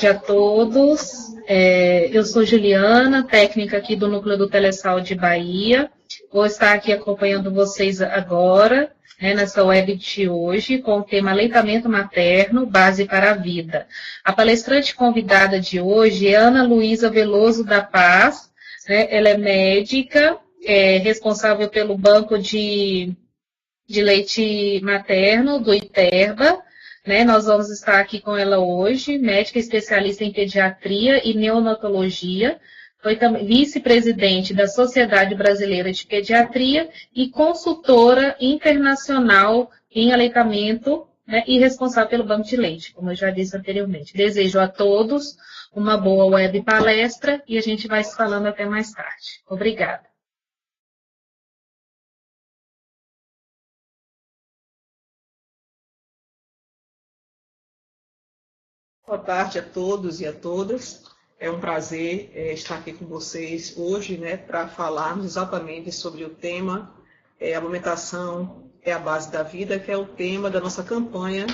A todos. Eu sou Juliana, técnica aqui do Núcleo do Telesaúde Bahia. Vou estar aqui acompanhando vocês agora, nessa web de hoje, com o tema Aleitamento Materno, Base para a Vida. A palestrante convidada de hoje é Ana Luísa Veloso da Paz, ela é médica, responsável pelo banco de leite materno do Iterba. Nós vamos estar aqui com ela hoje, médica especialista em pediatria e neonatologia, foi também vice-presidente da Sociedade Brasileira de Pediatria e consultora internacional em aleitamento, e responsável pelo banco de leite, como eu já disse anteriormente. Desejo a todos uma boa web palestra e a gente vai se falando até mais tarde. Obrigada. Boa tarde a todos e a todas. É um prazer estar aqui com vocês hoje, para falarmos exatamente sobre o tema Amamentação é a base da vida, que é o tema da nossa campanha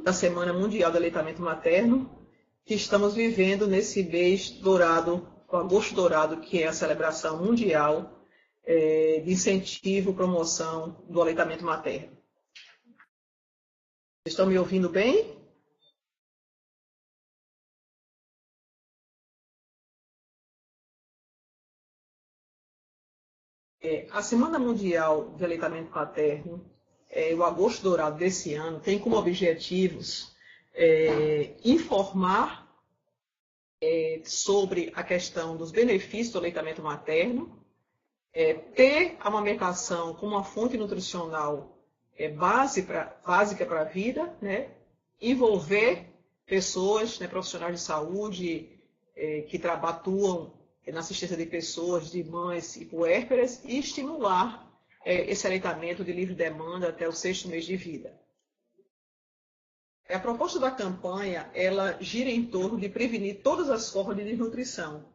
da Semana Mundial do Aleitamento Materno, que estamos vivendo nesse mês dourado, o agosto dourado, que é a celebração mundial de incentivo e promoção do aleitamento materno. Estão me ouvindo bem? A Semana Mundial de Aleitamento Materno, o Agosto Dourado desse ano, tem como objetivos informar sobre a questão dos benefícios do aleitamento materno, ter a amamentação como uma fonte nutricional básica para a vida, envolver pessoas, profissionais de saúde que atuam na assistência de pessoas, de mães e puérperas, e estimular esse aleitamento de livre demanda até o 6º mês de vida. A proposta da campanha, ela gira em torno de prevenir todas as formas de desnutrição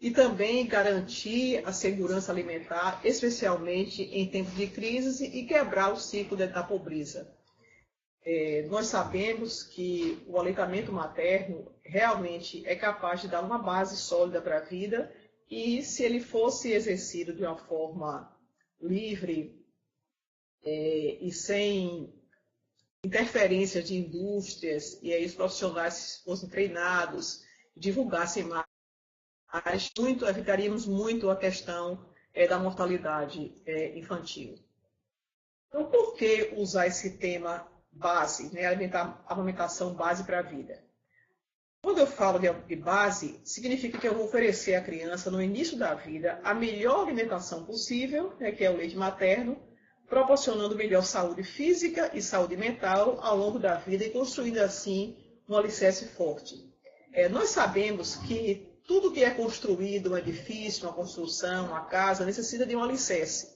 e também garantir a segurança alimentar, especialmente em tempos de crise, e quebrar o ciclo da pobreza. Nós sabemos que o aleitamento materno realmente é capaz de dar uma base sólida para a vida, e se ele fosse exercido de uma forma livre e sem interferência de indústrias, e aí os profissionais fossem treinados, divulgassem mais, evitaríamos muito a questão da mortalidade infantil. Então, por que usar esse tema base, amamentação base para a vida? Quando eu falo de base, significa que eu vou oferecer à criança, no início da vida, a melhor alimentação possível, que é o leite materno, proporcionando melhor saúde física e saúde mental ao longo da vida e construindo, assim, um alicerce forte. Nós sabemos que tudo que é construído, um edifício, uma construção, uma casa, necessita de um alicerce.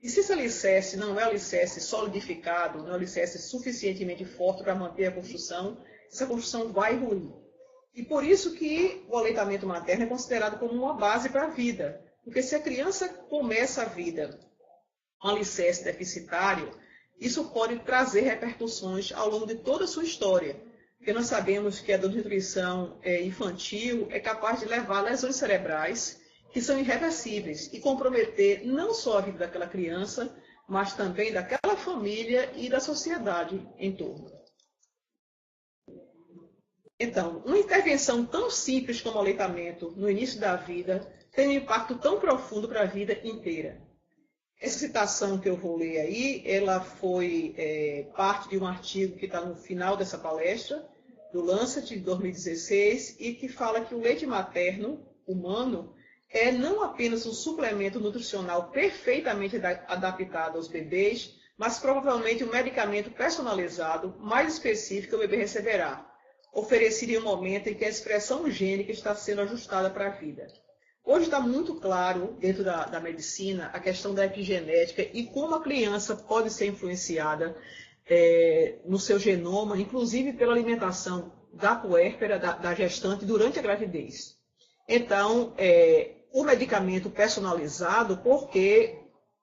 E se esse alicerce não é alicerce solidificado, não é alicerce suficientemente forte para manter a construção, essa construção vai ruir. E por isso que o aleitamento materno é considerado como uma base para a vida. Porque se a criança começa a vida com um alicerce deficitário, isso pode trazer repercussões ao longo de toda a sua história. Porque nós sabemos que a desnutrição infantil é capaz de levar a lesões cerebrais que são irreversíveis e comprometer não só a vida daquela criança, mas também daquela família e da sociedade em torno. Então, uma intervenção tão simples como o aleitamento no início da vida tem um impacto tão profundo para a vida inteira. Essa citação que eu vou ler aí, ela foi parte de um artigo que está no final dessa palestra, do Lancet, de 2016, e que fala que o leite materno humano é não apenas um suplemento nutricional perfeitamente adaptado aos bebês, mas provavelmente um medicamento personalizado, mais específico que o bebê receberá, oferecido em um momento em que a expressão gênica está sendo ajustada para a vida. Hoje está muito claro, dentro da medicina, a questão da epigenética e como a criança pode ser influenciada no seu genoma, inclusive pela alimentação da puérpera, da gestante, durante a gravidez. Então, o medicamento personalizado, porque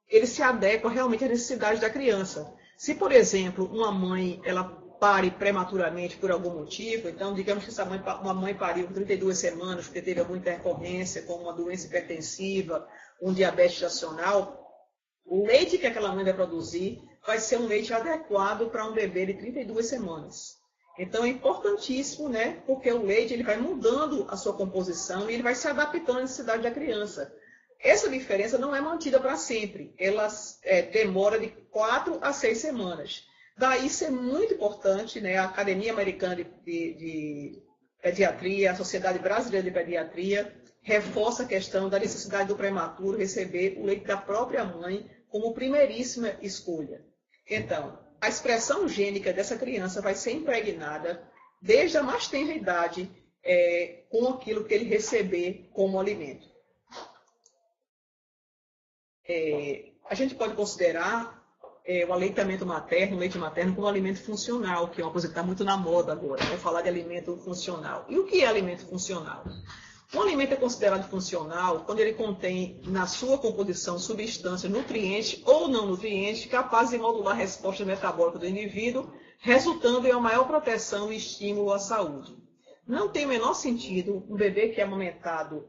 ele se adequa realmente às necessidades da criança. Se, por exemplo, uma mãe ela pare prematuramente por algum motivo, então digamos que uma mãe pariu com 32 semanas porque teve alguma intercorrência, como uma doença hipertensiva, um diabetes gestacional, o leite que aquela mãe vai produzir vai ser um leite adequado para um bebê de 32 semanas. Então é importantíssimo, né? Porque o leite ele vai mudando a sua composição e ele vai se adaptando à necessidade da criança. Essa diferença não é mantida para sempre. Ela demora de 4 a 6 semanas. Daí ser muito importante, né? A Academia Americana de Pediatria, a Sociedade Brasileira de Pediatria, reforça a questão da necessidade do prematuro receber o leite da própria mãe como primeiríssima escolha. Então, a expressão gênica dessa criança vai ser impregnada desde a mais tenra idade com aquilo que ele receber como alimento. A gente pode considerar o aleitamento materno, o leite materno, como um alimento funcional, que é uma coisa que está muito na moda agora, né? Falar de alimento funcional. E o que é alimento funcional? Um alimento é considerado funcional quando ele contém na sua composição substâncias, nutrientes ou não nutrientes, capazes de modular a resposta metabólica do indivíduo, resultando em uma maior proteção e estímulo à saúde. Não tem o menor sentido um bebê que é amamentado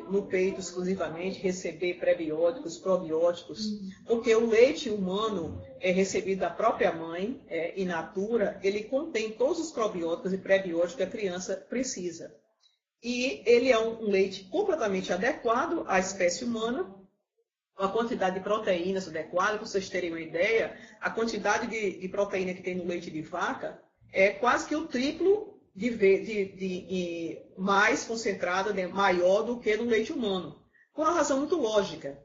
no peito exclusivamente receber prebióticos, probióticos, porque o leite humano recebido da própria mãe, in natura, ele contém todos os probióticos e prebióticos que a criança precisa. E ele é um leite completamente adequado à espécie humana, a quantidade de proteínas adequada, para vocês terem uma ideia, a quantidade de proteína que tem no leite de vaca é quase que o triplo mais concentrada, né, maior do que no leite humano. Por uma razão muito lógica.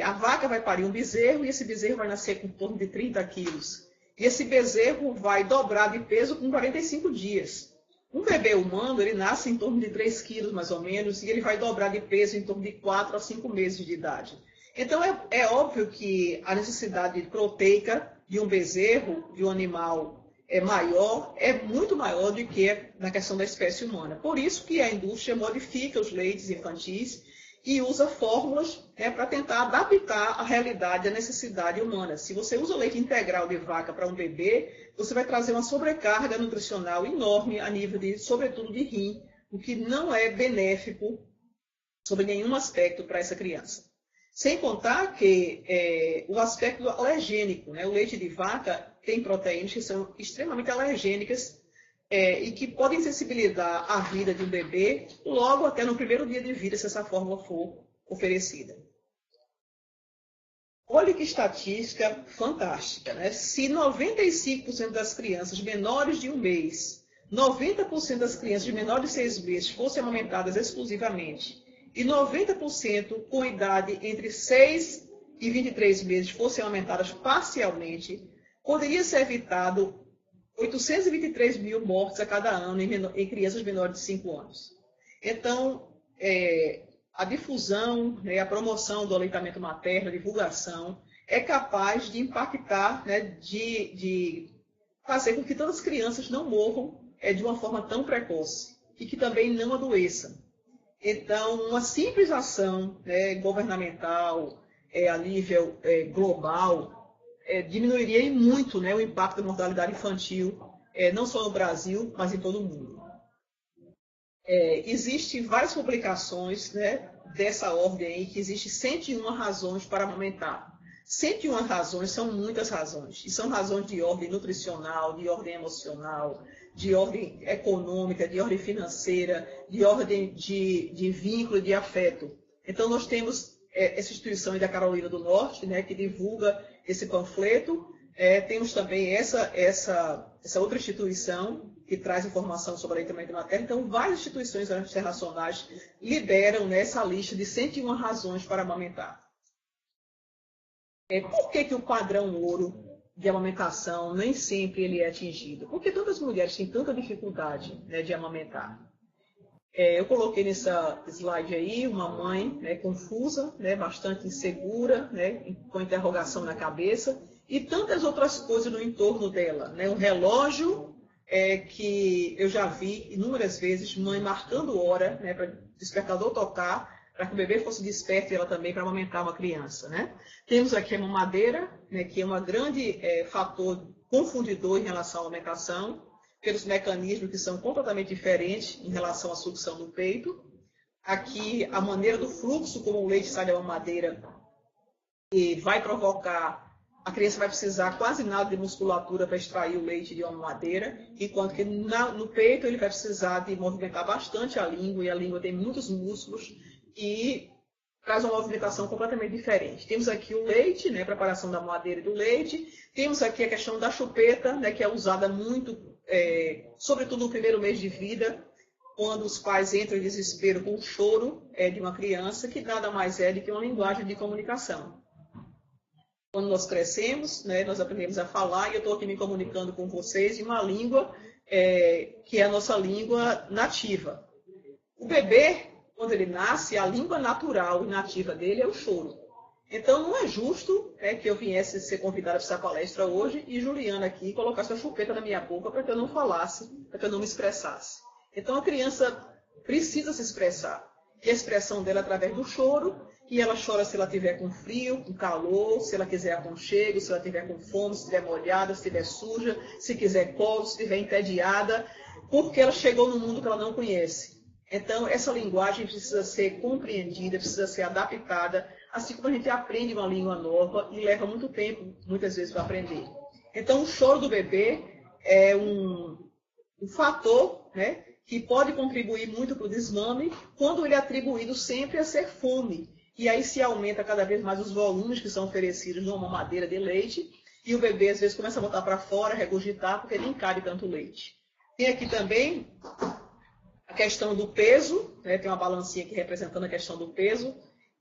A vaca vai parir um bezerro e esse bezerro vai nascer com em torno de 30 quilos. E esse bezerro vai dobrar de peso com 45 dias. Um bebê humano, ele nasce em torno de 3 quilos, mais ou menos, e ele vai dobrar de peso em torno de 4 a 5 meses de idade. Então, é óbvio que a necessidade proteica de um bezerro, de um animal maior, é muito maior do que na questão da espécie humana. Por isso que a indústria modifica os leites infantis e usa fórmulas para tentar adaptar a realidade à necessidade humana. Se você usa leite integral de vaca para um bebê, você vai trazer uma sobrecarga nutricional enorme a nível de, sobretudo, de rim, o que não é benéfico sob nenhum aspecto para essa criança. Sem contar que o aspecto alergênico, né? O leite de vaca tem proteínas que são extremamente alergênicas e que podem sensibilizar a vida de um bebê logo até no primeiro dia de vida, se essa fórmula for oferecida. Olha que estatística fantástica, né? Se 95% das crianças menores de 1 mês, 90% das crianças de menores de 6 meses fossem amamentadas exclusivamente e 90% com idade entre 6 e 23 meses fossem amamentadas parcialmente, poderia ser evitado 823 mil mortes a cada ano em crianças menores de 5 anos. Então, a difusão, a promoção do aleitamento materno, a divulgação, é capaz de impactar, de fazer com que todas as crianças não morram de uma forma tão precoce e que também não adoeçam. Então, uma simples ação governamental a nível global diminuiria em muito o impacto da mortalidade infantil, não só no Brasil, mas em todo o mundo. Existem várias publicações dessa ordem aí, que existem 101 razões para amamentar. 101 razões são muitas razões, e são razões de ordem nutricional, de ordem emocional, de ordem econômica, de ordem financeira, de ordem de vínculo, de afeto. Então, nós temos essa instituição da Carolina do Norte, que divulga esse panfleto. Temos também essa outra instituição que traz informação sobre aleitamento materno. Então, várias instituições internacionais lideram essa lista de 101 razões para amamentar. Por que o padrão ouro de amamentação nem sempre ele é atingido? Porque tantas mulheres têm tanta dificuldade de amamentar. Eu coloquei nessa slide aí uma mãe confusa, bastante insegura, com interrogação na cabeça, e tantas outras coisas no entorno dela. Um relógio que eu já vi inúmeras vezes, mãe marcando hora para o despertador tocar, para que o bebê fosse desperto e ela também para amamentar uma criança. Temos aqui a mamadeira, que é um grande fator confundidor em relação à amamentação, pelos mecanismos que são completamente diferentes em relação à sucção do peito. Aqui, a maneira do fluxo como o leite sai da mamadeira e vai provocar, a criança vai precisar quase nada de musculatura para extrair o leite de uma mamadeira, enquanto que no peito ele vai precisar de movimentar bastante a língua, e a língua tem muitos músculos e traz uma movimentação completamente diferente. Temos aqui o leite, né, a preparação da mamadeira e do leite. Temos aqui a questão da chupeta, né, que é usada muito, sobretudo no primeiro mês de vida, quando os pais entram em desespero com o choro de uma criança, que nada mais é do que uma linguagem de comunicação. Quando nós crescemos, né, nós aprendemos a falar, e eu estou aqui me comunicando com vocês em uma língua que é a nossa língua nativa. O bebê, quando ele nasce, a língua natural e nativa dele é o choro. Então, não é justo que eu viesse ser convidada para essa palestra hoje e Juliana aqui colocasse a chupeta na minha boca para que eu não falasse, para que eu não me expressasse. Então, a criança precisa se expressar. E a expressão dela é através do choro, e ela chora se ela estiver com frio, com calor, se ela quiser aconchego, se ela estiver com fome, se estiver molhada, se estiver suja, se quiser colo, se estiver entediada, porque ela chegou num mundo que ela não conhece. Então, essa linguagem precisa ser compreendida, precisa ser adaptada, assim como a gente aprende uma língua nova e leva muito tempo, muitas vezes, para aprender. Então, o choro do bebê é um fator, né, que pode contribuir muito para o desmame, quando ele é atribuído sempre a ser fome. E aí se aumenta cada vez mais os volumes que são oferecidos numa mamadeira de leite, e o bebê, às vezes, começa a botar para fora, regurgitar, porque nem cabe tanto leite. Tem aqui também a questão do peso, né? Tem uma balancinha aqui representando a questão do peso,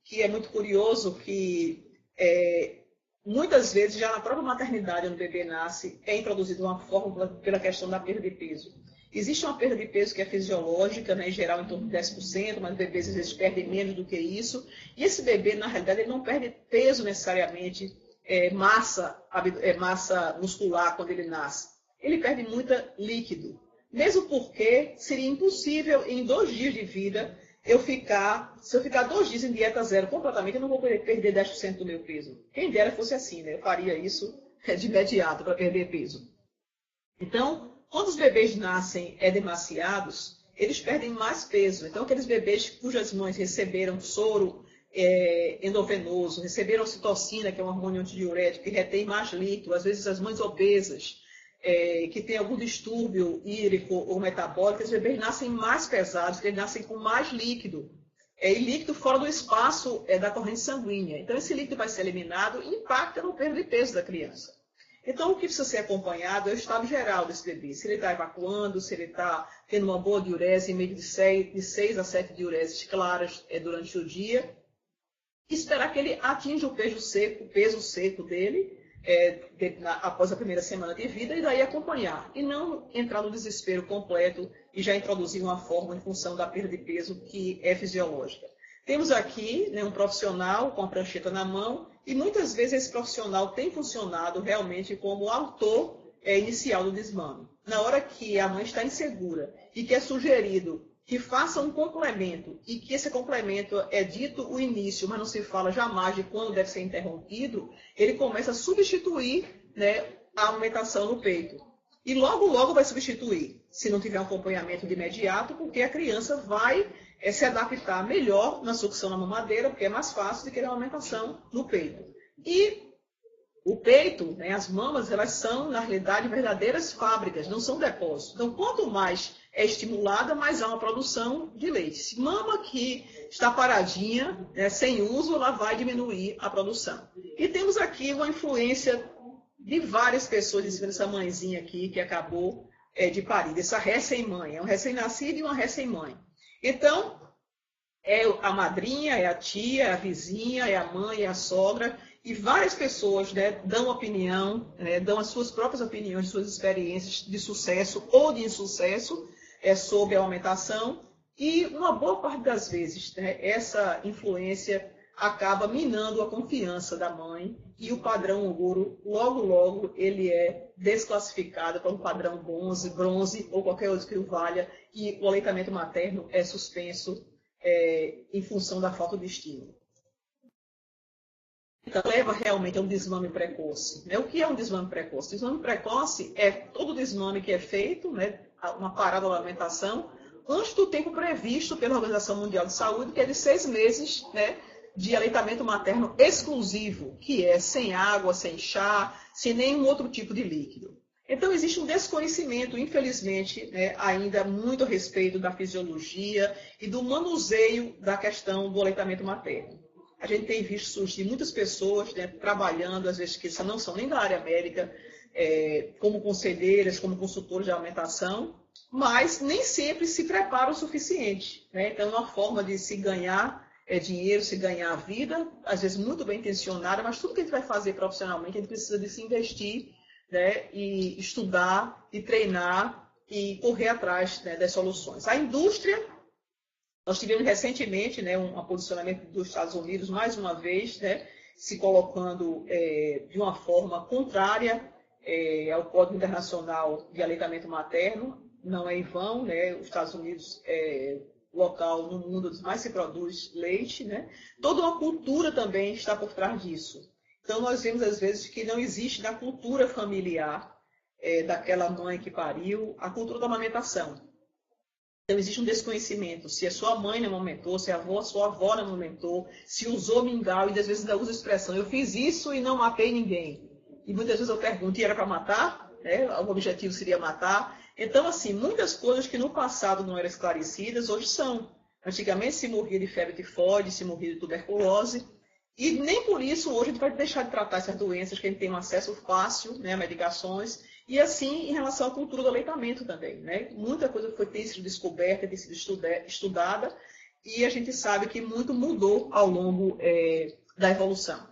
que é muito curioso que muitas vezes, já na própria maternidade, onde o bebê nasce, é introduzida uma fórmula pela questão da perda de peso. Existe uma perda de peso que é fisiológica, né, em geral em torno de 10%, mas bebês às vezes perdem menos do que isso. E esse bebê, na realidade, ele não perde peso necessariamente, massa muscular quando ele nasce. Ele perde muito líquido. Mesmo porque seria impossível, em 2 dias de vida, se eu ficar 2 dias em dieta zero completamente, eu não vou poder perder 10% do meu peso. Quem dera fosse assim, né? Eu faria isso de imediato para perder peso. Então, quando os bebês nascem demasiados, eles perdem mais peso. Então, aqueles bebês cujas mães receberam soro endovenoso, receberam ocitocina, que é um hormônio antidiurético, que retém mais líquido, às vezes as mães obesas, que têm algum distúrbio hídrico ou metabólico, os bebês nascem mais pesados, eles nascem com mais líquido. E líquido fora do espaço da corrente sanguínea. Então, esse líquido vai ser eliminado e impacta no perda de peso da criança. Então, o que precisa ser acompanhado é o estado geral desse bebê. Se ele está evacuando, se ele está tendo uma boa diurese, em meio de 6 a 7 diureses claras durante o dia. E esperar que ele atinja o peso seco dele após a primeira semana de vida, e daí acompanhar. E não entrar no desespero completo e já introduzir uma fórmula em função da perda de peso que é fisiológica. Temos aqui, né, um profissional com a prancheta na mão, e muitas vezes esse profissional tem funcionado realmente como autor inicial do desmame. Na hora que a mãe está insegura e que é sugerido que faça um complemento, e que esse complemento é dito o início, mas não se fala jamais de quando deve ser interrompido, ele começa a substituir, né, a amamentação no peito. E logo, logo vai substituir, se não tiver um acompanhamento de imediato, porque a criança vai se adaptar melhor na sucção na mamadeira, porque é mais fácil do que na amamentação no peito. E o peito, né, as mamas, elas são, na realidade, verdadeiras fábricas, não são depósitos. Então, quanto mais é estimulada, mais há uma produção de leite. Se mama que está paradinha, né, sem uso, ela vai diminuir a produção. E temos aqui uma influência de várias pessoas em cima dessa mãezinha aqui, que acabou de parir, dessa recém-mãe. É um recém-nascido e uma recém-mãe. Então, é a madrinha, é a tia, é a vizinha, é a mãe, é a sogra, e várias pessoas, né, dão opinião, né, dão as suas próprias opiniões, suas experiências de sucesso ou de insucesso sobre a amamentação, e uma boa parte das vezes, né, essa influência acaba minando a confiança da mãe, e o padrão ouro, logo, logo, ele é desclassificado para um padrão bronze ou qualquer outro que o valha, e o aleitamento materno é suspenso em função da falta de estímulo. leva realmente a um desmame precoce. Né? O que é um desmame precoce? Desmame precoce é todo desmame que é feito, né, uma parada da alimentação, antes do tempo previsto pela Organização Mundial de Saúde, que é de 6 meses, né, de aleitamento materno exclusivo, que é sem água, sem chá, sem nenhum outro tipo de líquido. Então, existe um desconhecimento, infelizmente, né, ainda muito a respeito da fisiologia e do manuseio da questão do aleitamento materno. A gente tem visto surgir muitas pessoas, né, trabalhando, às vezes que não são nem da área médica, como conselheiras, como consultores de alimentação, mas nem sempre se preparam o suficiente. Né? Então, é uma forma de se ganhar dinheiro, se ganhar vida, às vezes muito bem intencionada, mas tudo que a gente vai fazer profissionalmente, a gente precisa de se investir, né, e estudar, e treinar, e correr atrás, né, das soluções. A indústria... Nós tivemos recentemente, né, um posicionamento dos Estados Unidos, mais uma vez, né, se colocando de uma forma contrária ao Código Internacional de Aleitamento Materno. Não é em vão, né, os Estados Unidos é o local no mundo onde mais se produz leite. Né? Toda uma cultura também está por trás disso. Então, nós vemos, às vezes, que não existe na cultura familiar daquela mãe que pariu a cultura da amamentação. Então, existe um desconhecimento. Se a sua mãe não amamentou, se a sua avó não amamentou, se usou mingau, e às vezes ainda usa a expressão, eu fiz isso e não matei ninguém. E muitas vezes eu pergunto, e era para matar? Né? O objetivo seria matar. Então, assim, muitas coisas que no passado não eram esclarecidas, hoje são. Antigamente se morria de febre tifoide, se morria de tuberculose, e nem por isso hoje a gente vai deixar de tratar essas doenças, que a gente tem um acesso fácil, né, a medicações. E assim, em relação à cultura do aleitamento também. Né? Muita coisa tem sido descoberta, tem sido estudada, e a gente sabe que muito mudou ao longo da evolução.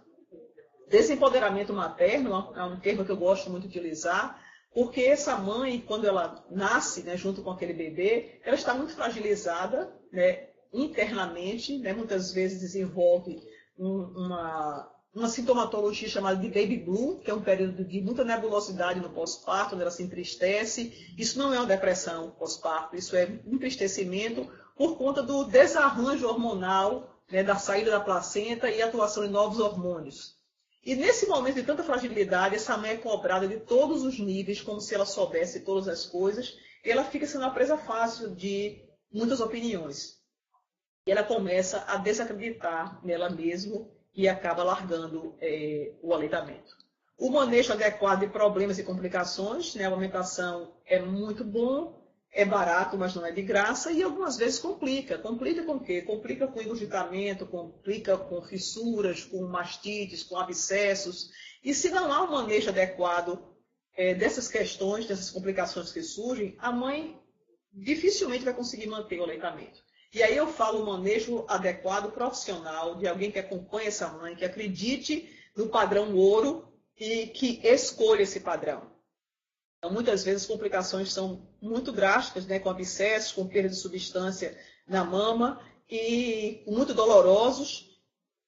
Desempoderamento materno é um termo que eu gosto muito de utilizar, porque essa mãe, quando ela nasce, né, junto com aquele bebê, ela está muito fragilizada, né, internamente, né, muitas vezes desenvolve uma sintomatologia chamada de baby blue, que é um período de muita nebulosidade no pós-parto, onde ela se entristece. Isso não é uma depressão pós-parto, isso é um entristecimento por conta do desarranjo hormonal, né, da saída da placenta e atuação de novos hormônios. E nesse momento de tanta fragilidade, essa mãe é cobrada de todos os níveis, como se ela soubesse todas as coisas, e ela fica sendo uma presa fácil de muitas opiniões. E ela começa a desacreditar nela mesma e acaba largando o aleitamento. O manejo adequado de problemas e complicações, né? A amamentação é muito bom, é barato, mas não é de graça, e algumas vezes complica. Complica com o quê? Complica com engurgitamento, complica com fissuras, com mastites, com abscessos. E se não há um manejo adequado dessas questões, dessas complicações que surgem, a mãe dificilmente vai conseguir manter o aleitamento. E aí eu falo o manejo adequado profissional de alguém que acompanha essa mãe, que acredite no padrão ouro e que escolha esse padrão. Então, muitas vezes as complicações são muito drásticas, né, com abscessos, com perda de substância na mama e muito dolorosos.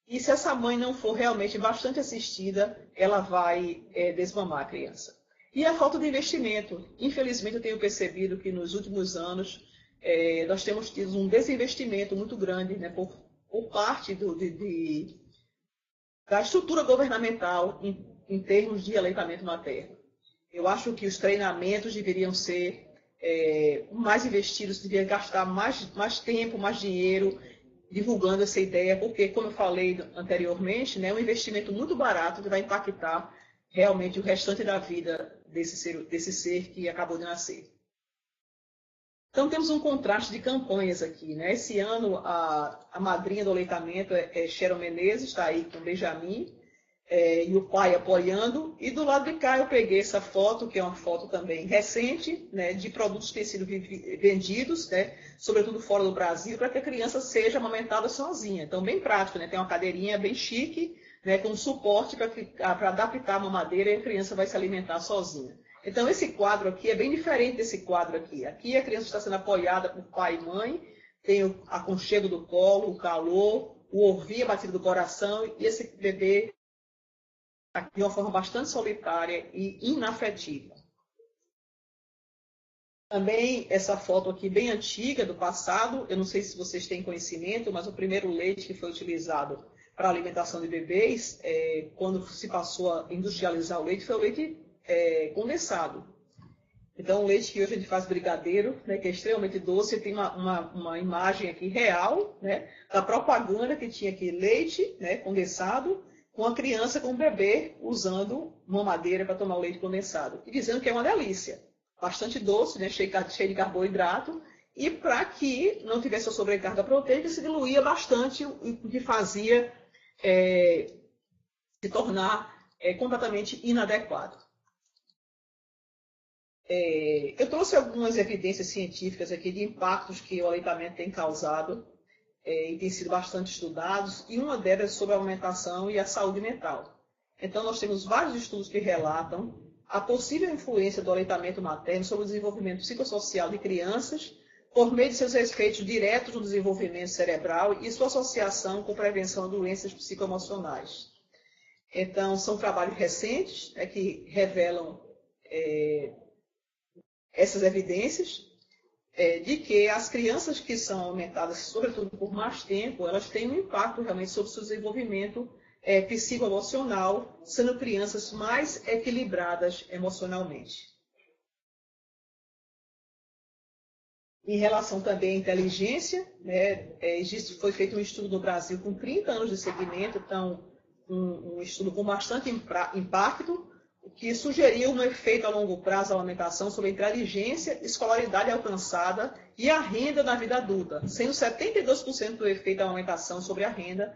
E se essa mãe não for realmente bastante assistida, ela vai desmamar a criança. E a falta de investimento. Infelizmente, eu tenho percebido que nos últimos anos nós temos tido um desinvestimento muito grande, né, por parte da estrutura governamental em termos de aleitamento materno. Eu acho que os treinamentos deveriam ser mais investidos, deveriam gastar mais tempo, mais dinheiro divulgando essa ideia, porque, como eu falei anteriormente, né, é um investimento muito barato que vai impactar realmente o restante da vida desse ser que acabou de nascer. Então, temos um contraste de campanhas aqui. Né? Esse ano, a madrinha do aleitamento é Sharon Menezes, está aí com o Benjamin, e o pai apoiando. E do lado de cá eu peguei essa foto, que é uma foto também recente, né, de produtos que têm sido vendidos, né, sobretudo fora do Brasil, para que a criança seja amamentada sozinha. Então, bem prático, né? Tem uma cadeirinha bem chique, né, com suporte para adaptar a mamadeira e a criança vai se alimentar sozinha. Então, esse quadro aqui é bem diferente desse quadro aqui. Aqui a criança está sendo apoiada por pai e mãe, tem o aconchego do colo, o calor, o ouvir a batida do coração, e esse bebê de uma forma bastante solitária e inafetiva. Também essa foto aqui bem antiga, do passado, eu não sei se vocês têm conhecimento, mas o primeiro leite que foi utilizado para a alimentação de bebês, quando se passou a industrializar o leite, foi o leite condensado. Então, o leite que hoje a gente faz brigadeiro, né, que é extremamente doce, tem uma imagem aqui real, né, da propaganda que tinha aqui leite, né, condensado, com a criança, com o bebê, usando mamadeira para tomar o leite condensado. E dizendo que é uma delícia. Bastante doce, né, cheio de carboidrato, e para que não tivesse a sobrecarga proteica, se diluía bastante, o que fazia se tornar completamente inadequado. Eu trouxe algumas evidências científicas aqui de impactos que o aleitamento tem causado e tem sido bastante estudados, e uma delas é sobre a alimentação e a saúde mental. Então, nós temos vários estudos que relatam a possível influência do aleitamento materno sobre o desenvolvimento psicossocial de crianças, por meio de seus efeitos diretos no desenvolvimento cerebral e sua associação com prevenção de doenças psicoemocionais. Então, são trabalhos recentes que revelam essas evidências de que as crianças que são alimentadas, sobretudo por mais tempo, elas têm um impacto realmente sobre o seu desenvolvimento psicoemocional, sendo crianças mais equilibradas emocionalmente. Em relação também à inteligência, né, foi feito um estudo no Brasil com 30 anos de segmento, então um estudo com bastante impacto, que sugeriu um efeito a longo prazo da alimentação sobre a inteligência, escolaridade alcançada e a renda na vida adulta, sendo 72% do efeito da alimentação sobre a renda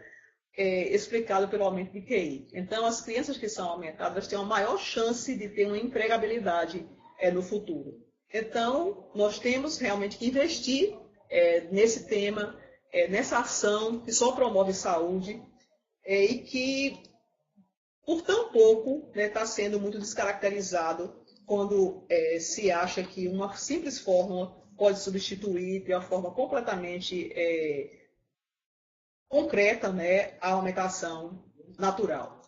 explicado pelo aumento de QI. Então, as crianças que são aumentadas têm uma maior chance de ter uma empregabilidade no futuro. Então, nós temos realmente que investir nesse tema, nessa ação que só promove saúde e que, por tão pouco, está sendo muito descaracterizado quando se acha que uma simples fórmula pode substituir de uma forma completamente concreta, né, a alimentação natural.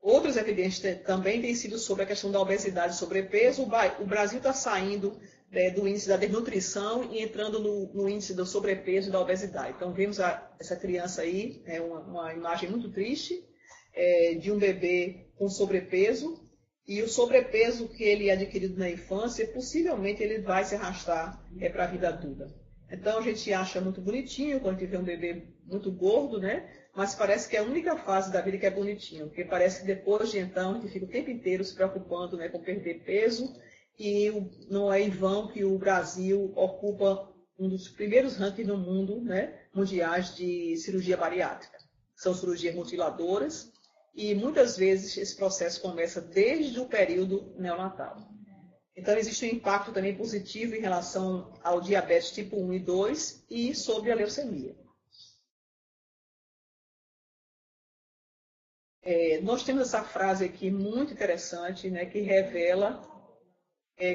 Outras evidências também têm sido sobre a questão da obesidade e sobrepeso. O Brasil está saindo do índice da desnutrição e entrando no índice do sobrepeso e da obesidade. Então, vemos essa criança aí, uma imagem muito triste, de um bebê com sobrepeso, e o sobrepeso que ele é adquirido na infância, possivelmente ele vai se arrastar para a vida adulta. Então, a gente acha muito bonitinho quando tiver um bebê muito gordo, né? Mas parece que é a única fase da vida que é bonitinho, porque parece que depois de então, a gente fica o tempo inteiro se preocupando, né, com perder peso, e não é em vão que o Brasil ocupa um dos primeiros rankings no mundo, né, mundiais de cirurgia bariátrica. São cirurgias mutiladoras, e muitas vezes esse processo começa desde o período neonatal. Então, existe um impacto também positivo em relação ao diabetes tipo 1 e 2 e sobre a leucemia. Nós temos essa frase aqui muito interessante, né, que revela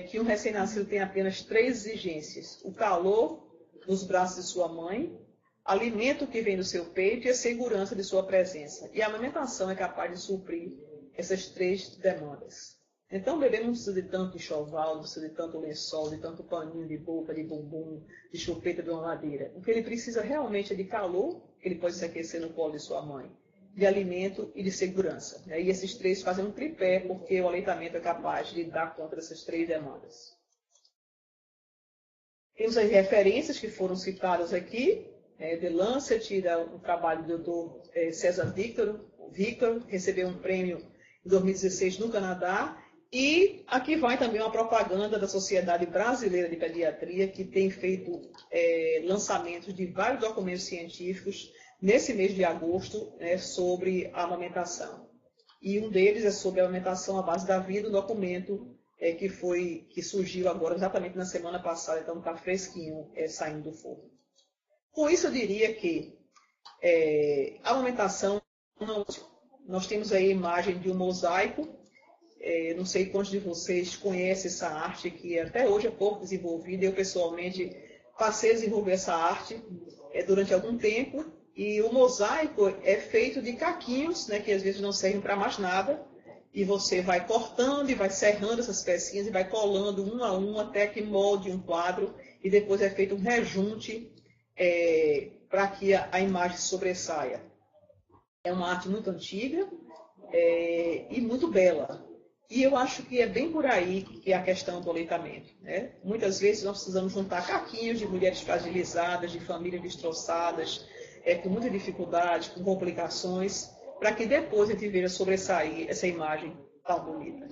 que um recém-nascido tem apenas 3 exigências: o calor nos braços de sua mãe, alimento que vem do seu peito e a segurança de sua presença. E a amamentação é capaz de suprir essas 3 demandas. Então, o bebê não precisa de tanto enxoval, não precisa de tanto lençol, de tanto paninho de boca, de bumbum, de chupeta, de mamadeira. O que ele precisa realmente é de calor, que ele pode se aquecer no colo de sua mãe, de alimento e de segurança. E esses 3 fazem um tripé, porque o aleitamento é capaz de dar conta dessas 3 demandas. Temos as referências que foram citadas aqui, The Lancet, o trabalho do Dr. César Victor, recebeu um prêmio em 2016 no Canadá. E aqui vai também uma propaganda da Sociedade Brasileira de Pediatria, que tem feito lançamentos de vários documentos científicos nesse mês de agosto, sobre a amamentação. E um deles é sobre a amamentação à base da vida, um documento que surgiu agora exatamente na semana passada, então está fresquinho, saindo do forno. Com isso, eu diria que a amamentação, nós temos aí a imagem de um mosaico. Não sei quantos de vocês conhecem essa arte, que até hoje é pouco desenvolvida. Eu, pessoalmente, passei a desenvolver essa arte durante algum tempo. E o mosaico é feito de caquinhos, né, que às vezes não servem para mais nada. E você vai cortando e vai serrando essas pecinhas e vai colando um a um até que molde um quadro. E depois é feito um rejunte para que a imagem sobressaia. É uma arte muito antiga e muito bela. E eu acho que é bem por aí que é a questão do aleitamento, né? Muitas vezes nós precisamos juntar caquinhos de mulheres fragilizadas, de famílias destroçadas, com muita dificuldade, com complicações, para que depois a gente veja sobressair essa imagem tão bonita.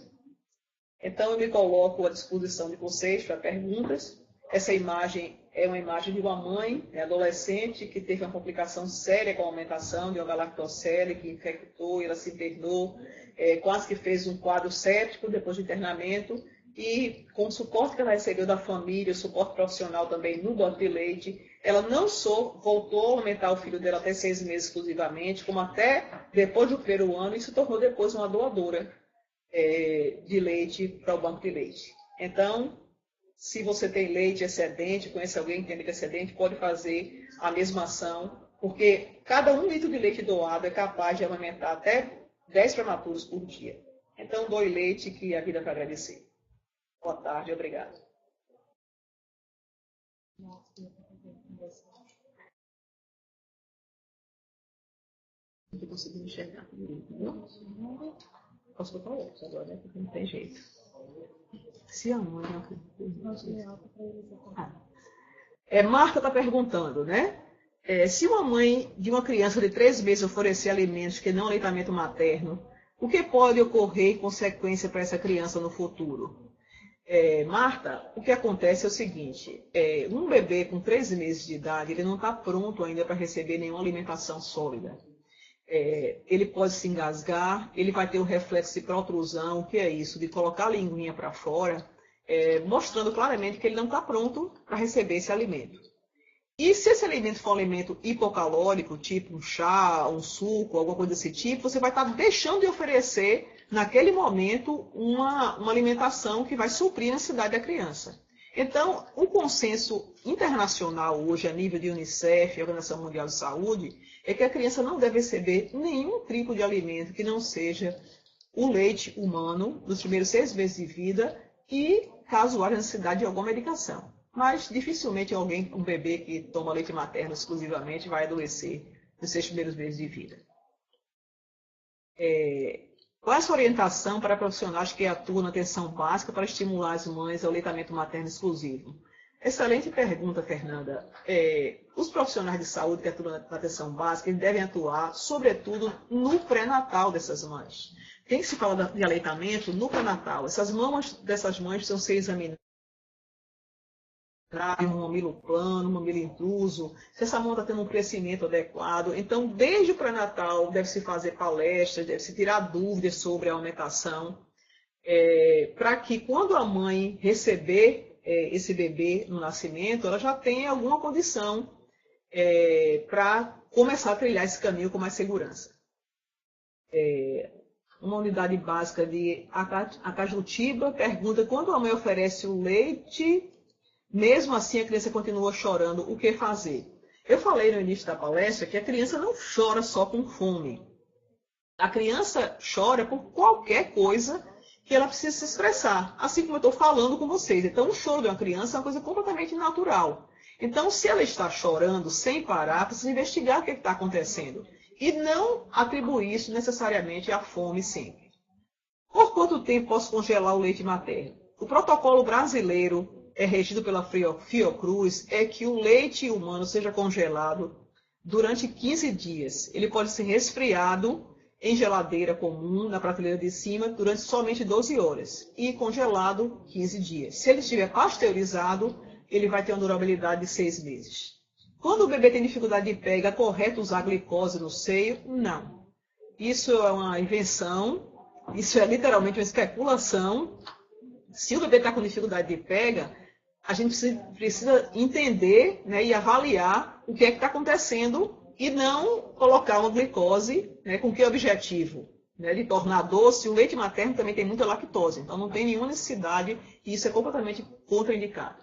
Então eu me coloco à disposição de vocês para perguntas. Essa imagem é uma imagem de uma mãe adolescente que teve uma complicação séria com a aumentação de uma galactocele que infectou, ela se internou, quase que fez um quadro séptico depois do internamento, e com o suporte que ela recebeu da família, o suporte profissional também no banco de leite, ela não só voltou a aumentar o filho dela até 6 meses exclusivamente, como até depois do primeiro ano, e se tornou depois uma doadora de leite para o banco de leite. Então, se você tem leite excedente, conhece alguém que tem leite excedente, pode fazer a mesma ação, porque cada 1 litro de leite doado é capaz de amamentar até 10 prematuros por dia. Então, doe leite que a vida vai agradecer. Boa tarde, obrigado. Não estou conseguindo enxergar. Posso botar outro agora, né? Porque não tem jeito. Se a mãe Marta está perguntando, né? Se uma mãe de uma criança de 3 meses oferecer alimentos que não aleitamento materno, o que pode ocorrer em consequência para essa criança no futuro? Marta, o que acontece é o seguinte, um bebê com 3 meses de idade, ele não está pronto ainda para receber nenhuma alimentação sólida. Ele pode se engasgar, ele vai ter o reflexo de protrusão, o que é isso? De colocar a linguinha para fora, mostrando claramente que ele não está pronto para receber esse alimento. E se esse alimento for um alimento hipocalórico, tipo um chá, um suco, alguma coisa desse tipo, você vai estar deixando de oferecer, naquele momento, uma alimentação que vai suprir a necessidade da criança. Então, o consenso internacional hoje, a nível de Unicef, Organização Mundial de Saúde, é que a criança não deve receber nenhum tipo de alimento que não seja o leite humano nos primeiros 6 meses de vida e, caso haja necessidade de alguma medicação. Mas, dificilmente, um bebê que toma leite materno exclusivamente vai adoecer nos 6 primeiros meses de vida. Qual é a sua orientação para profissionais que atuam na atenção básica para estimular as mães ao aleitamento materno exclusivo? Excelente pergunta, Fernanda. Os profissionais de saúde que atuam na atenção básica eles devem atuar, sobretudo, no pré-natal dessas mães. Tem que se falar de aleitamento no pré-natal. Essas mamas dessas mães precisam ser examinadas. Um mamilo plano, um mamilo intruso, se essa mão está tendo um crescimento adequado. Então, desde o pré-natal, deve-se fazer palestras, deve-se tirar dúvidas sobre a amamentação, para que quando a mãe receber esse bebê no nascimento, ela já tenha alguma condição para começar a trilhar esse caminho com mais segurança. Uma unidade básica de Acajutiba pergunta: quando a mãe oferece o leite, mesmo assim a criança continua chorando, o que fazer? Eu falei no início da palestra que a criança não chora só com fome. A criança chora por qualquer coisa que ela precisa se expressar, assim como eu estou falando com vocês. Então, o choro de uma criança é uma coisa completamente natural. Então, se ela está chorando sem parar, precisa investigar o que está acontecendo. E não atribuir isso necessariamente à fome sempre. Por quanto tempo posso congelar o leite materno? O protocolo brasileiro regido pela Fiocruz é que o leite humano seja congelado durante 15 dias. Ele pode ser resfriado em geladeira comum, na prateleira de cima, durante somente 12 horas. E congelado 15 dias. Se ele estiver pasteurizado, ele vai ter uma durabilidade de 6 meses. Quando o bebê tem dificuldade de pega, é correto usar glicose no seio? Não. Isso é uma invenção, isso é literalmente uma especulação. Se o bebê está com dificuldade de pega, a gente precisa entender, né, e avaliar o que é que está acontecendo e não colocar uma glicose, né, com que objetivo? Né, de tornar doce. O leite materno também tem muita lactose, então não tem nenhuma necessidade e isso é completamente contraindicado.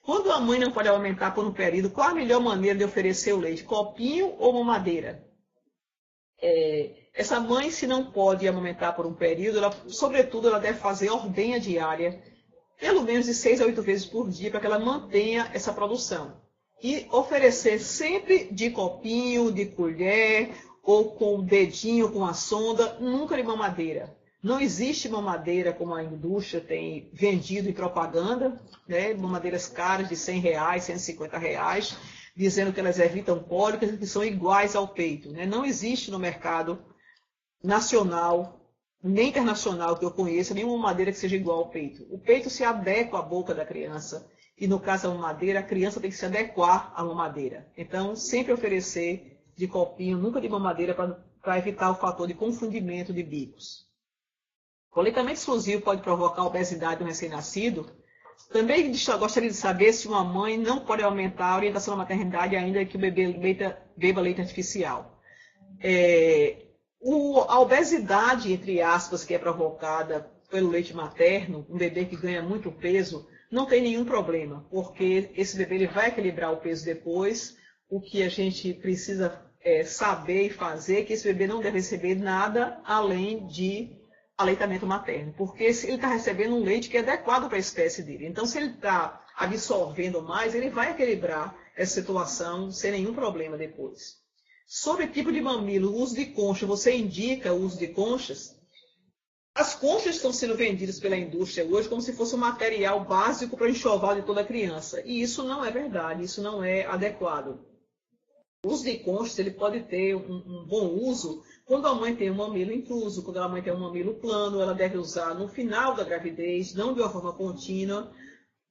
Quando a mãe não pode amamentar por um período, qual a melhor maneira de oferecer o leite? Copinho ou mamadeira? Essa mãe, se não pode amamentar por um período, sobretudo, ela deve fazer ordenha diária, pelo menos de 6 a 8 vezes por dia, para que ela mantenha essa produção. e oferecer sempre de copinho, de colher, ou com o dedinho, com a sonda, nunca de mamadeira. Não existe mamadeira como a indústria tem vendido em propaganda, né? Mamadeiras caras de R$100, R$150, dizendo que elas evitam cólicas e que são iguais ao peito, né? Não existe no mercado nacional, nem internacional que eu conheça, nenhuma mamadeira que seja igual ao peito. O peito se adequa à boca da criança e no caso da mamadeira, a criança tem que se adequar à mamadeira. Então, sempre oferecer de copinho, nunca de mamadeira, para evitar o fator de confundimento de bicos. O aleitamento exclusivo pode provocar obesidade no recém-nascido. Também gostaria de saber se uma mãe não pode aumentar a orientação da maternidade ainda que o bebê beba leite artificial. A obesidade, entre aspas, que é provocada pelo leite materno, um bebê que ganha muito peso, não tem nenhum problema, porque esse bebê ele vai equilibrar o peso depois. O que a gente precisa saber e fazer é que esse bebê não deve receber nada além de aleitamento materno, porque ele está recebendo um leite que é adequado para a espécie dele. Então, se ele está absorvendo mais, ele vai equilibrar essa situação sem nenhum problema depois. Sobre tipo de mamilo, uso de concha, você indica o uso de conchas? As conchas estão sendo vendidas pela indústria hoje como se fosse um material básico para o enxoval de toda criança. E isso não é verdade, isso não é adequado. O uso de conchas ele pode ter um bom uso quando a mãe tem um mamilo incluso, quando a mãe tem um mamilo plano, ela deve usar no final da gravidez, não de uma forma contínua.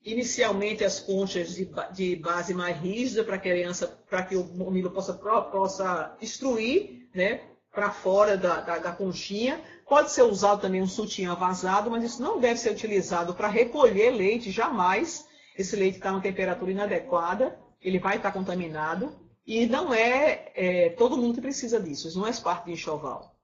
Inicialmente as conchas de base mais rígida para a criança, para que o mamilo possa extruir, né, para fora da conchinha. Pode ser usado também um sutiã vazado, mas isso não deve ser utilizado para recolher leite, jamais. Esse leite está em uma temperatura inadequada, ele vai estar contaminado. E não é todo mundo que precisa disso, isso não é parte de enxoval.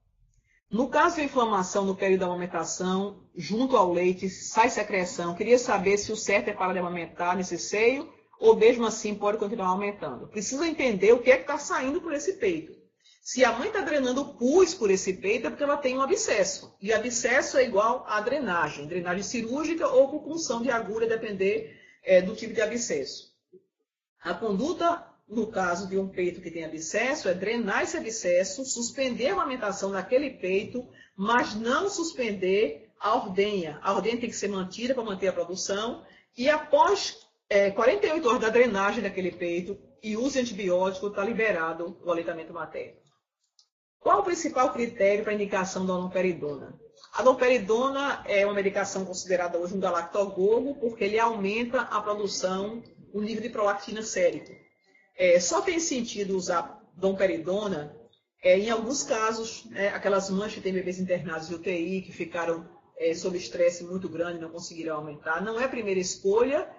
No caso de inflamação no período da amamentação, junto ao leite, sai secreção. Queria saber se o certo é parar de amamentar nesse seio ou mesmo assim pode continuar aumentando. Precisa entender o que é que está saindo por esse peito. Se a mãe está drenando pus por esse peito é porque ela tem um abscesso. E abscesso é igual a drenagem cirúrgica ou com punção de agulha, depender do tipo de abscesso. A conduta no caso de um peito que tem abscesso, é drenar esse abscesso, suspender a amamentação naquele peito, mas não suspender a ordenha. A ordenha tem que ser mantida para manter a produção. E após 48 horas da drenagem daquele peito e uso de antibiótico, está liberado o aleitamento materno. Qual o principal critério para a indicação da domperidona? A domperidona é uma medicação considerada hoje um galactogogo, porque ele aumenta a produção, o nível de prolactina sérico. Só tem sentido usar domperidona em alguns casos, aquelas mães que têm bebês internados de UTI, que ficaram sob estresse muito grande e não conseguiram aumentar. Não é a primeira escolha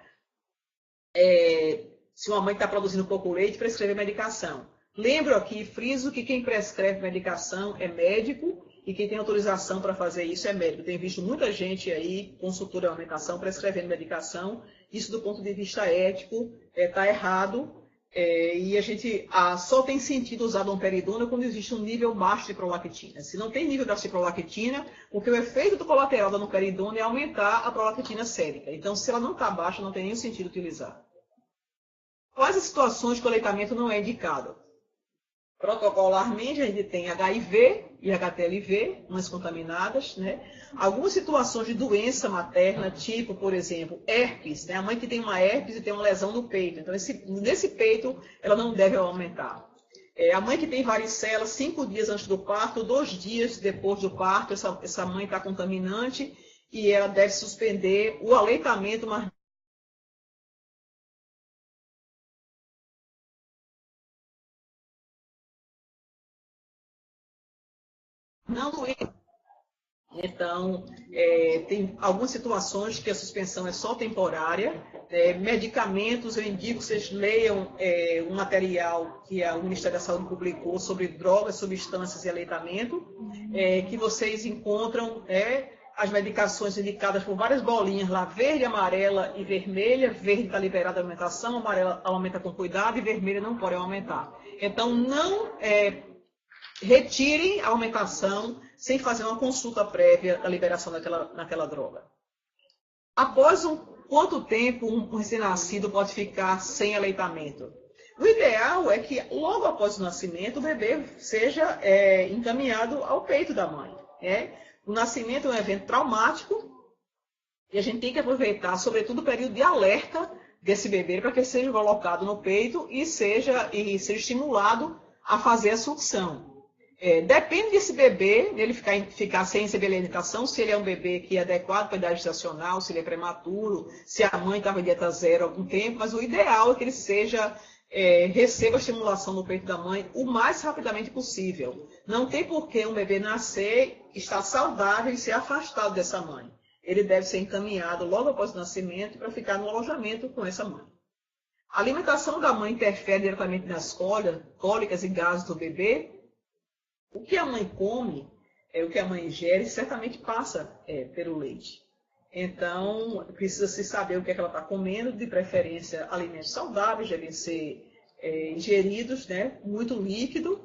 se uma mãe está produzindo pouco leite, prescrever medicação. Lembro aqui, friso, que quem prescreve medicação é médico e quem tem autorização para fazer isso é médico. Tenho visto muita gente aí, consultora de alimentação, prescrevendo medicação. Isso do ponto de vista ético está errado. E a gente só tem sentido usar domperidona quando existe um nível baixo de prolactina. Se não tem nível baixo de prolactina, porque o efeito do colateral da domperidona é aumentar a prolactina sérica. Então, se ela não está baixa, não tem nenhum sentido utilizar. Quais as situações que o aleitamento não é indicado? Protocolarmente, a gente tem HIV e HTLV, umas contaminadas, né? Algumas situações de doença materna, tipo, por exemplo, herpes, né? A mãe que tem uma herpes e tem uma lesão no peito. Então, nesse peito, ela não deve aumentar. A mãe que tem varicela 5 dias antes do parto, 2 dias depois do parto, essa mãe está contaminante e ela deve suspender o aleitamento, mas não doente. Então, tem algumas situações que a suspensão é só temporária. Medicamentos, eu indico que vocês leiam um material que o Ministério da Saúde publicou sobre drogas, substâncias e aleitamento, que vocês encontram as medicações indicadas por várias bolinhas lá, verde, amarela e vermelha. Verde está liberada a alimentação, amarela aumenta com cuidado e vermelha não pode aumentar. Então, não retirem a aumentação sem fazer uma consulta prévia da liberação daquela droga. Após quanto tempo um recém-nascido pode ficar sem aleitamento? O ideal é que logo após o nascimento o bebê seja encaminhado ao peito da mãe. Né? O nascimento é um evento traumático e a gente tem que aproveitar, sobretudo, o período de alerta desse bebê para que ele seja colocado no peito e seja estimulado a fazer a sucção. Depende desse bebê, dele ficar sem receber alimentação, se ele é um bebê que é adequado para a idade gestacional, se ele é prematuro, se a mãe estava em dieta zero há algum tempo, mas o ideal é que ele receba a estimulação no peito da mãe o mais rapidamente possível. Não tem por que um bebê nascer, estar saudável e ser afastado dessa mãe. Ele deve ser encaminhado logo após o nascimento para ficar no alojamento com essa mãe. A alimentação da mãe interfere diretamente nas cólicas e gases do bebê. O que a mãe come, o que a mãe ingere, certamente passa pelo leite. Então, precisa-se saber o que é que ela está comendo, de preferência alimentos saudáveis, devem ser ingeridos, né, muito líquido,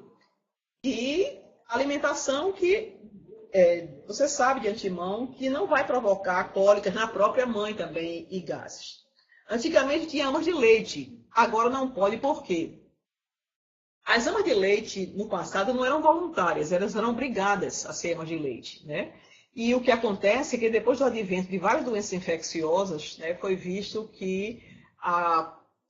e alimentação que você sabe de antemão que não vai provocar cólicas na própria mãe também e gases. Antigamente tinha amas de leite, agora não pode, por quê? As amas de leite, no passado, não eram voluntárias, elas eram obrigadas a ser amas de leite. Né? E o que acontece é que depois do advento de várias doenças infecciosas, né, foi visto que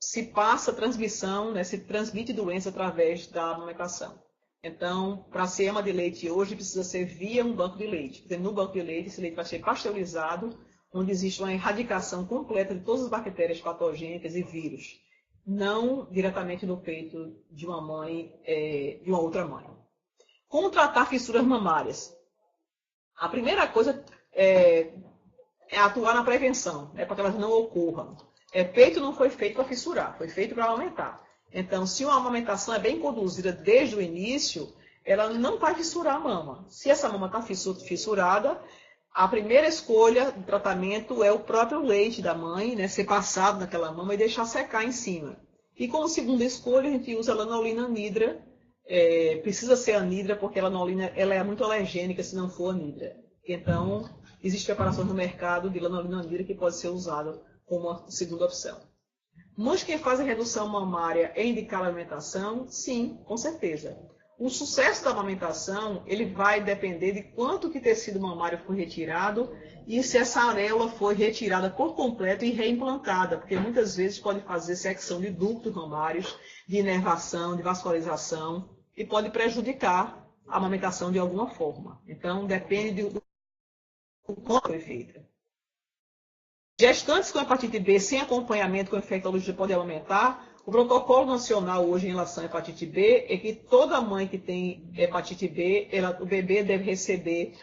se passa transmissão, né, se transmite doença através da amamentação. Então, para ser ama de leite hoje, precisa ser via um banco de leite. Porque no banco de leite, esse leite vai ser pasteurizado, onde existe uma erradicação completa de todas as bactérias patogênicas e vírus. Não diretamente no peito de uma mãe, de uma outra mãe. Como tratar fissuras mamárias? A primeira coisa é atuar na prevenção, para que elas não ocorram. Peito não foi feito para fissurar, foi feito para aumentar. Então, se uma amamentação é bem conduzida desde o início, ela não vai fissurar a mama. Se essa mama está fissurada, a primeira escolha do tratamento é o próprio leite da mãe, né, ser passado naquela mama e deixar secar em cima. E como segunda escolha, a gente usa a lanolina anidra. Precisa ser anidra, porque a lanolina ela é muito alergênica se não for anidra. Então, existe preparação no mercado de lanolina anidra que pode ser usada como uma segunda opção. Mas quem faz a redução mamária é indicar a alimentação? Sim, com certeza. O sucesso da amamentação ele vai depender de quanto que tecido mamário foi retirado e se essa areola foi retirada por completo e reimplantada, porque muitas vezes pode fazer secção de ductos mamários, de inervação, de vascularização e pode prejudicar a amamentação de alguma forma. Então, depende do quanto foi feita. Gestantes com hepatite B sem acompanhamento com infectologia podem amamentar. O protocolo nacional hoje em relação à hepatite B é que toda mãe que tem hepatite B, o bebê deve receber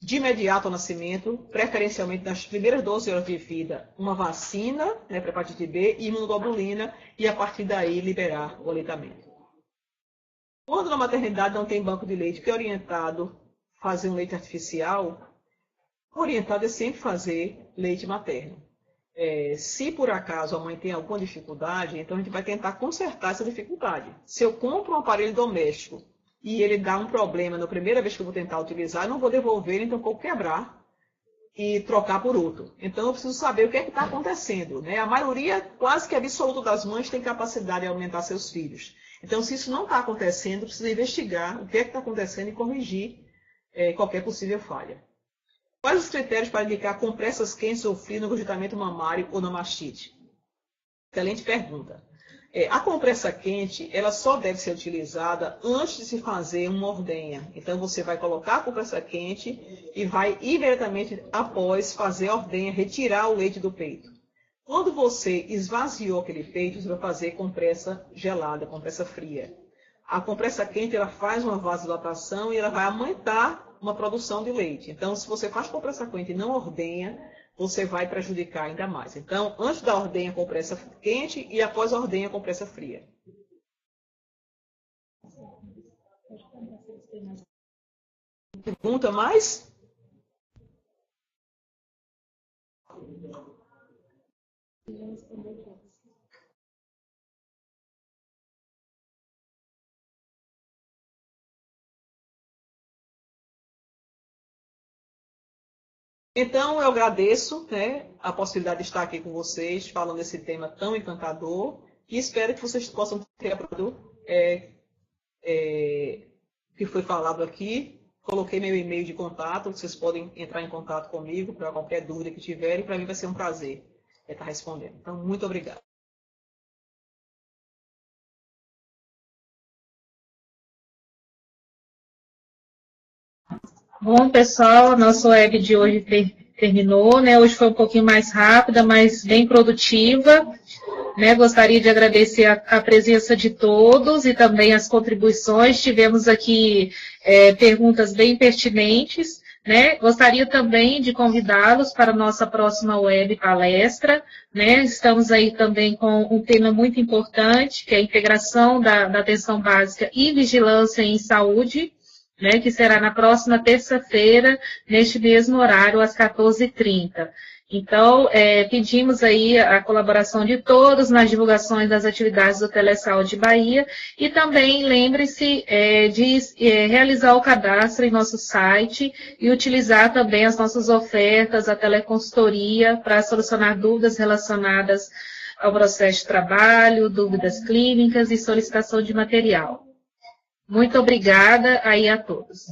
de imediato ao nascimento, preferencialmente nas primeiras 12 horas de vida, uma vacina, né, para hepatite B e imunoglobulina, e a partir daí liberar o aleitamento. Quando na maternidade não tem banco de leite, que é orientado a fazer um leite artificial, orientado é sempre fazer leite materno. Se por acaso a mãe tem alguma dificuldade, então a gente vai tentar consertar essa dificuldade. Se eu compro um aparelho doméstico e ele dá um problema na primeira vez que eu vou tentar utilizar, eu não vou devolver, então vou quebrar e trocar por outro. Então eu preciso saber o que é que está acontecendo. Né? A maioria, quase que absoluta das mães, tem capacidade de alimentar seus filhos. Então se isso não está acontecendo, precisa investigar o que é que está acontecendo e corrigir qualquer possível falha. Quais os critérios para indicar compressas quentes ou frias no engurgitamento mamário ou na mastite? Excelente pergunta. A compressa quente, ela só deve ser utilizada antes de se fazer uma ordenha. Então, você vai colocar a compressa quente e vai imediatamente após fazer a ordenha, retirar o leite do peito. Quando você esvaziou aquele peito, você vai fazer compressa gelada, compressa fria. A compressa quente, ela faz uma vasodilatação e ela vai aumentar uma produção de leite. Então, se você faz compressa quente e não ordenha, você vai prejudicar ainda mais. Então, antes da ordenha, compressa quente e após a ordenha, compressa fria. Pergunta mais? Então, eu agradeço, né, a possibilidade de estar aqui com vocês, falando desse tema tão encantador, E espero que vocês possam ter aprendido o que foi falado aqui. Coloquei meu e-mail de contato, vocês podem entrar em contato comigo para qualquer dúvida que tiverem. Para mim vai ser um prazer estar respondendo. Então, muito obrigada. Bom, pessoal, a nossa web de hoje terminou, né? Hoje foi um pouquinho mais rápida, mas bem produtiva. Né? Gostaria de agradecer a presença de todos e também as contribuições. Tivemos aqui perguntas bem pertinentes. Né? Gostaria também de convidá-los para a nossa próxima web palestra. Né? Estamos aí também com um tema muito importante, que é a integração da atenção básica e vigilância em saúde, né, que será na próxima terça-feira, neste mesmo horário, às 14h30. Então, pedimos aí a colaboração de todos nas divulgações das atividades do Telesaúde Bahia e também lembre-se de realizar o cadastro em nosso site e utilizar também as nossas ofertas, a teleconsultoria, para solucionar dúvidas relacionadas ao processo de trabalho, dúvidas clínicas e solicitação de material. Muito obrigada aí a todos.